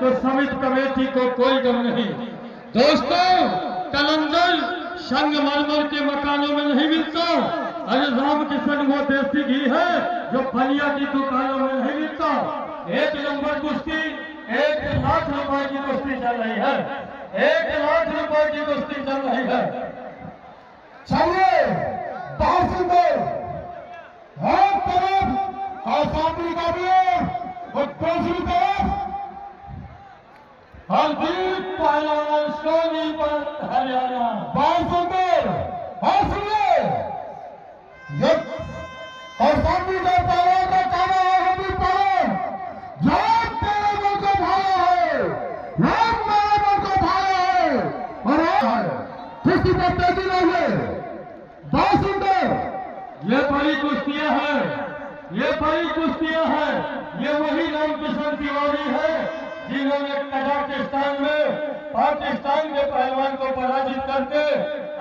तो समिति कमेटी को कोई गम नहीं। दोस्तों, कलंदर संगमरमर के मकानों में नहीं मिलता। अरे राम किशन वो देसी घी है जो फलिया की दुकानों में नहीं मिलता। 1 नंबर कुश्ती 1 लाख रुपए की कुश्ती चल रही है। 1 लाख रुपए की कुश्ती चल रही है। चलिए, बहुत सुंदर। एक तरफ आसामी का भी और दूसरी तरफ हरदीप पहलवान सोनीपत हरियाणा। बहुत सुंदर। और सुनिए, ये आसामी का पहलवान का कहना है, हरदीप पहलवान जो तेरे मन को भाया है, राम मेरे मन को भाया है और है कुश्ती पर तेजी नहीं है। बहुत सुंदर। ये बड़ी कुश्तियां हैं, ये बड़ी कुश्तियां हैं। ये वही रामकिशन तिवारी है जिन्होंने कजाकिस्तान में पाकिस्तान के पहलवान को पराजित करके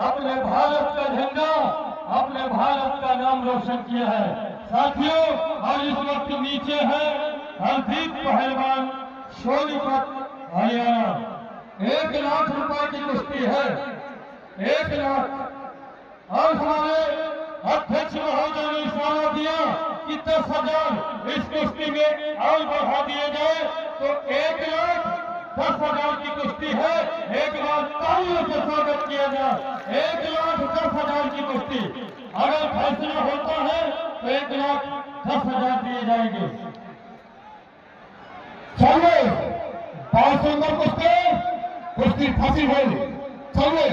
अपने भारत का झंडा, अपने भारत का नाम रोशन किया है। साथियों, और इस वक्त नीचे है हरदीप पहलवान सोनीपत हरियाणा। 1 लाख रुपए की कुश्ती है, 1 लाख। और हमारे अध्यक्ष महोदय ने इशारा दिया कि 10,000 इस कुश्ती में और बढ़ा दिए जाए, तो 1,10,000 की कुश्ती है। 1 लाख तालियों से स्वागत किया जाए। 1,10,000 की कुश्ती। अगर फैसला होता है तो 1,10,000 दिए जाएंगे। चलिए, बहुत सुंदर कुश्ती फंसी हुई। चलिए,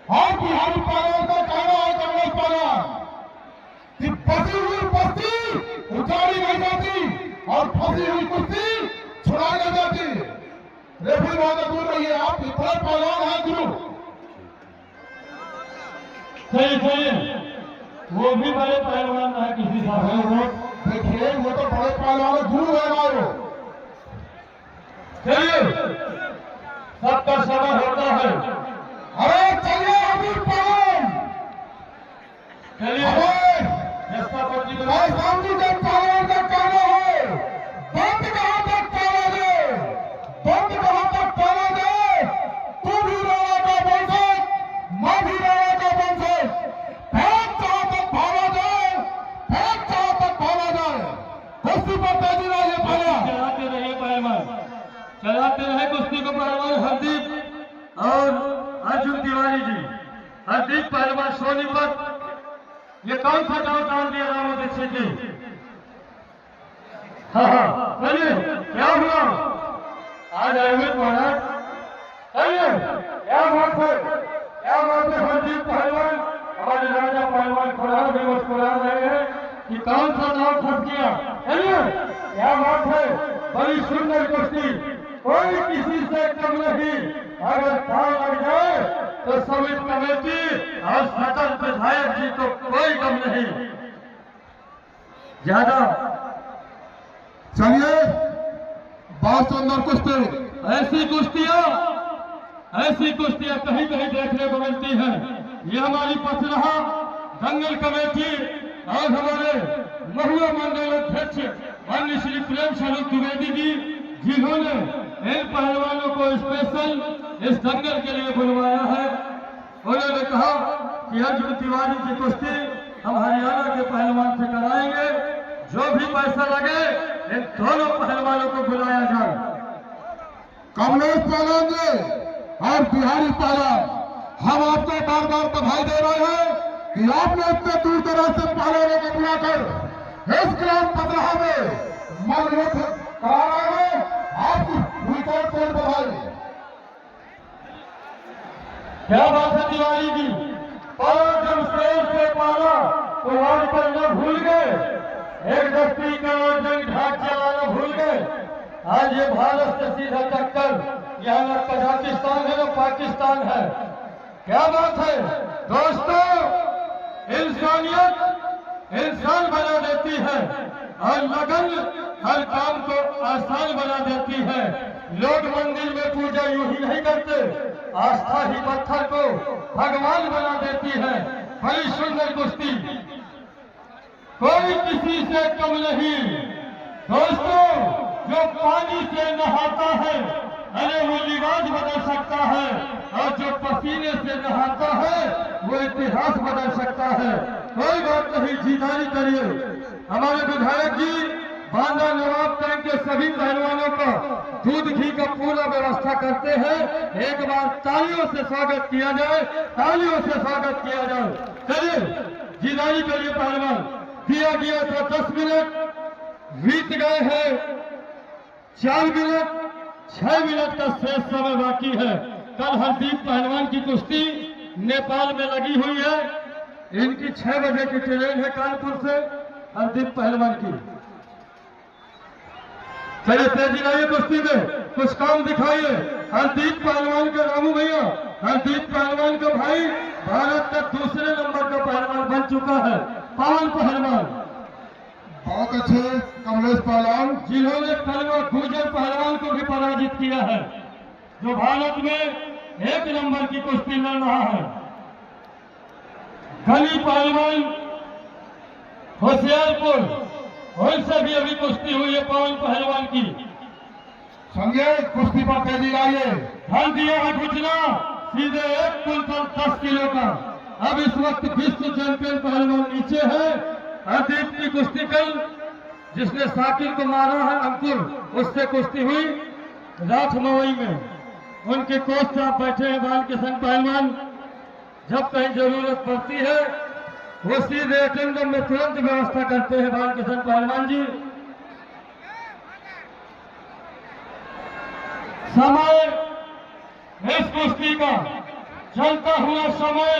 और बिहारी पहलवान का कहना है, कमलेश पहलवान, कि फंसी हुई कुश्ती उजाड़ी नहीं जाती और फंसी हुई कुश्ती छुड़ाई नहीं जाती। रेफरी बहुत दूर रहिए, आप बड़े पहलवान हैं गुरु। सही, वो भी बड़े पहलवान है किसी साहब। वो देखिए, वो तो बड़े पहलवान है, गुरु है हमारे। चलिए, सबका समय होता है। अरे चलिए, अभी पहलवान चलिए, सामने के पहलवान का कहना है, बंद कहाँ तक पहला दे, बंद कहाँ तक पहला दे, तू भी राणा का वंशज, मैं भी राणा का वंशज, फेंक जहाँ तक भागा जाए, फेंक जहाँ तक भागा जाए, कुश्ती पर तेजी रहिए पहलवान। चलाते रहिए पहलवान, चलाते रहे कुश्ती को पहलवान हरदीप और अर्जुन तिवारी जी। हरदीप पहलवान सोनीपत, ये कौन सा गांव डाल दिया राम दीक्षित जी? हाँ, चलिए, क्या हुआ आज अहमद महाराज? चलिए, क्या बात है, क्या बात है। हरदीप पहलवान, हमारे राजा पहलवान खुरार भी मुस्कुरा रहे हैं कि कौन सा नाम फंस गया। चलिए, क्या बात है, बड़ी सुंदर कुश्ती, कोई किसी से कम नहीं। अगर दांव लग जाए तो समिति कमेटी और सदन विधायक जी को कोई गम नहीं। ज्यादा चलिए, बहुत सुंदर कुश्ती। ऐसी कुश्तियां कहीं कहीं देखने को मिलती हैं। ये हमारी पथरहा दंगल कमेटी और हमारे महुआ मंडल अध्यक्ष माननीय श्री प्रेम स्वरूप द्विवेदी जी, जिन्होंने इन पहलवानों को स्पेशल इस दंगल के लिए बुलवाया है। उन्होंने कहा कि अर्जुन तिवारी की कुश्ती हम हरियाणा के पहलवान से कराएंगे, जो भी पैसा लगे इन दोनों पहलवानों को बुलाया जाए। कमलेश पहलवान जी और बिहारी पहलवान, हम आपको बार बार बधाई दे रहे हैं कि आपने इतने दूर दराज से पहलवानों को बुलाकर इस ग्राम पथरहा में मल्लयुद्ध करा रहे हैं। आपकी रिकॉर्ड तोड़ बधाई। क्या बात है तिवारी जी, और जब शेर से पाला तो आज पर न भूल गए, एक दस्ती का जंग ढाक चलाना भूल गए। आज ये भारत से सीधा टक्कर, यहाँ न कजाकिस्तान है न पाकिस्तान है। क्या बात है दोस्तों, इंसानियत इंसान बना देती है और लगन हर काम को आसान बना देती है। लोग मंदिर में पूजा यूं ही नहीं करते, आस्था ही पत्थर को भगवान बना देती है। बड़ी सुंदर कुश्ती, कोई किसी से कम नहीं। दोस्तों, जो पानी से नहाता है, अरे वो लिबास बदल सकता है, और जो पसीने से नहाता है वो इतिहास बदल सकता है। कोई बात नहीं, जीदारी करिए। हमारे विधायक जी बांदा नवाब टैंक के सभी पहलवानों का दूध घी का पूरा व्यवस्था करते हैं। एक बार तालियों से स्वागत किया जाए, तालियों से स्वागत किया जाए। चलिए जीदारी करिए पहलवान। दिया गया था 10 मिनट, बीत गए हैं 4 मिनट, 6 मिनट का शेष समय बाकी है। कल हरदीप पहलवान की कुश्ती नेपाल में लगी हुई है। इनकी 6 बजे की ट्रेन है कानपुर से, हरदीप पहलवान की। चलिए तेजी लाइए कुश्ती में, कुछ काम दिखाइए। हरदीप पहलवान के रामू भैया, हरदीप पहलवान का भाई भारत का दूसरे नंबर का पहलवान बन चुका है, पवन पहलवान। बहुत अच्छे कमलेश पहलवान, जिन्होंने कलवा गुजर पहलवान को भी पराजित किया है, जो भारत में 1 नंबर की कुश्ती लड़ रहा है। गली पहलवान होशियारपुर, उनसे भी अभी कुश्ती हुई है पवन पहलवान की। संजय कुश्ती पर तेजी लाइए। ध्यान दिया है कुचना सीधे 1 कुंटल 10 किलो का। अब इस वक्त विश्व चैंपियन पहलवान नीचे है। हरदीप की कुश्ती कल जिसने साकिर को मारा है अंकुर, उससे कुश्ती हुई राठ मवई में। उनके कोच से आप बैठे हैं बालकिशन पहलवान। जब कहीं जरूरत पड़ती है वो सीधे अटेंडम में तुरंत व्यवस्था करते हैं बालकिशन पहलवान जी। समय इस कुश्ती का चलता हुआ समय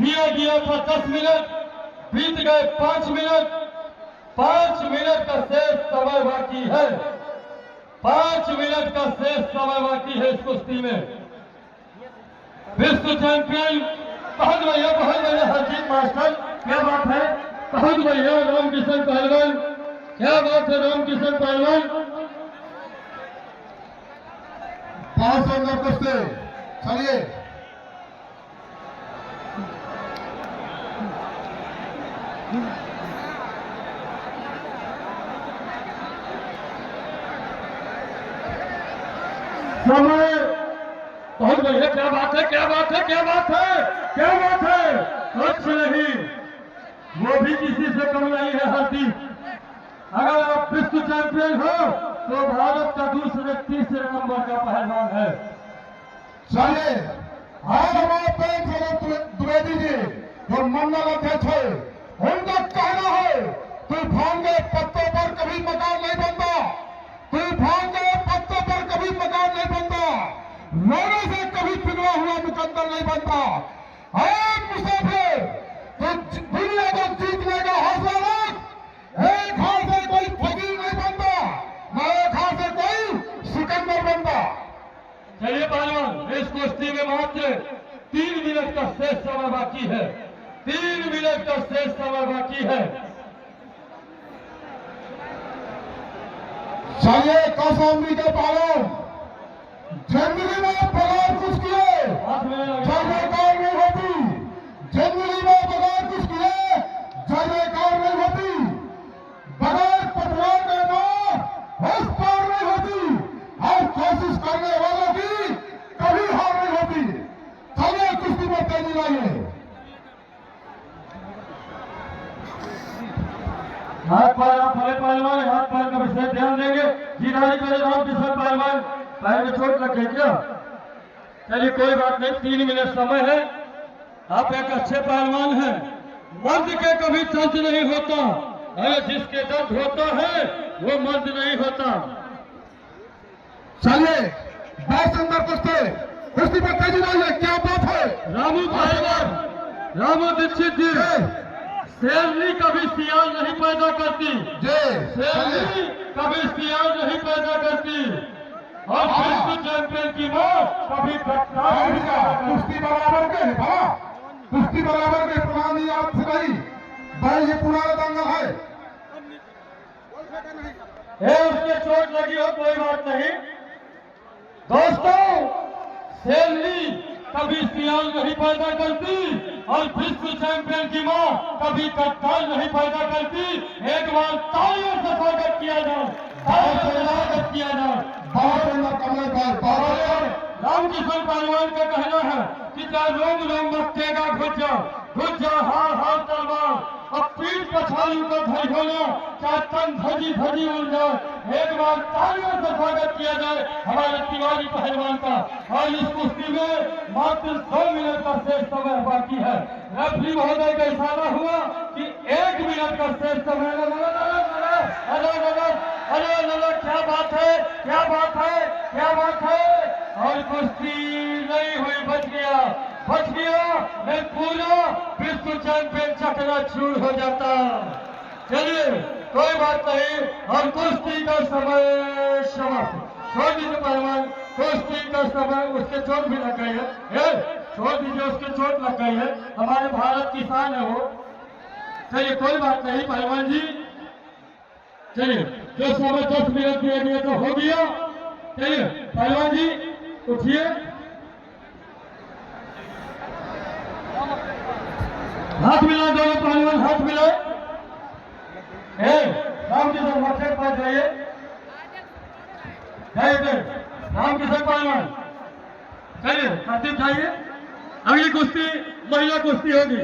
दिया गया था 10 मिनट, बीत गए 5 मिनट। 5 मिनट का शेष समय बाकी है, 5 मिनट का शेष समय बाकी है इस कुश्ती में। विश्व चैंपियन बहुत भैया हरजीत मास्टर, क्या बात है, बहुत भैया रामकिशन पहलवान, क्या बात है रामकिशन पहलवान। बहुत सुंदर कुश्ती। चलिए समय बहुत बढ़िया, क्या बात है, क्या बात है, क्या बात है, क्या बात है। कुछ नहीं, वो भी किसी से कम नहीं है हरदीप। अगर आप विश्व चैंपियन हो तो भारत का दूसरे तीसरे नंबर का पहलवान है। चलिए आज हमारे प्रेम द्विवेदी जी जो मंडल अध्यक्ष है, उनका कहना है तूफान के पत्तों पर कभी मकान नहीं बनता, तूफान के पत्तों पर कभी मकान नहीं बनता, रोने से कभी पिघला हुआ मुकद्दर नहीं बनता। मुसाफिर तो दुनिया को जीतने का हौसला रख। एक हाथ से कोई फकीर नहीं बनता, न एक हाथ से कोई सिकंदर बनता। चलिए पहलवान, इस कुश्ती में मात्र 3 मिनट का शेष समय बाकी है, 3 मिनट का शेष समय बाकी है। चलिए कौशाम्बी के पहलवान जिंदगी में बगैर कुछ किए जय जयकार नहीं होती, जिंदगी में बगैर कुछ किए जय जयकार नहीं होती, बगैर पटवार के नाम उस पार नहीं होती, और कोशिश करने वालों की कभी हार नहीं होती। चलिए कुश्ती में तेजी लाइए। हाथ पैर आप हरे पहलवान, हाथ पैर का विशेष ध्यान देंगे। जीदारी करे रामकिशन पहलवान, पैर में चोट लग गई क्या? चलिए कोई बात नहीं, 3 मिनट समय है। आप एक अच्छे पहलवान हैं। मर्द के कभी दर्द नहीं होता, अरे जिसके दर्द होता है वो मर्द नहीं होता। चलिए बहुत सुंदर कुश्ती, कुश्ती पर तेजी लाइए। क्या बात है रामू पहलवान, रामू दीक्षित जी, शेरनी कभी सियाल नहीं पैदा करती, शेरनी कभी सियाल नहीं पैदा करती, और विश्व चैंपियन की मौत कभी कुश्ती बराबर के है, कुश्ती बराबर के पुरानी याद से नहीं भाई, ये पुराना दंगल है। उसके चोट लगी हो कोई बात नहीं दोस्तों, शेरनी कभी सियाल नहीं पैदा करती, और विश्व चैंपियन की मां कभी कट्टाल नहीं पैदा करती। एक बार तालियों से स्वागत किया जाए, तालियों से स्वागत किया जाए। रामकिशन पहलवान का कहना है कि चाहे रोम रोम मचेगा घुस जाओ हार हार तलवार और पीठ पछाड़ी को धरी होना चाहे तन धजी धजी उड़ जाए। एक बार तालियों से स्वागत किया जाए हमारे तिवारी पहलवान का। और इस कुश्ती में मात्र 2 मिनट का शेष समय बाकी है। रेफरी महोदय का इशारा हुआ कि 1 मिनट का शेष समय। अरे क्या बात है, क्या बात है, क्या बात है। और कुश्ती नहीं हुई, बच गया मैं पूरा विश्व चैंपियन चकनाचूर हो जाता। चलिए कोई बात नहीं। और कुश्ती का समय समाप्त। छोड़ दीजिए पहलवान, कुश्ती का समय। उसके चोट भी लग गई है, छोड़ दीजिए, उसके चोट लग गई है। हमारे भारत की शान है वो। चलिए कोई बात नहीं पहलवान जी। चलिए जो समय 10 मिनट दिए गए तो हो गया। चलिए पहलवान जी उठिए। हाथ मिला दोनों पहलवान, हाथ मिलाए। रामकिशन मक्खन पास जाइए। रामकिशन पहलवान चलिए तरतीब जाइए। अगली कुश्ती महिला कुश्ती होगी।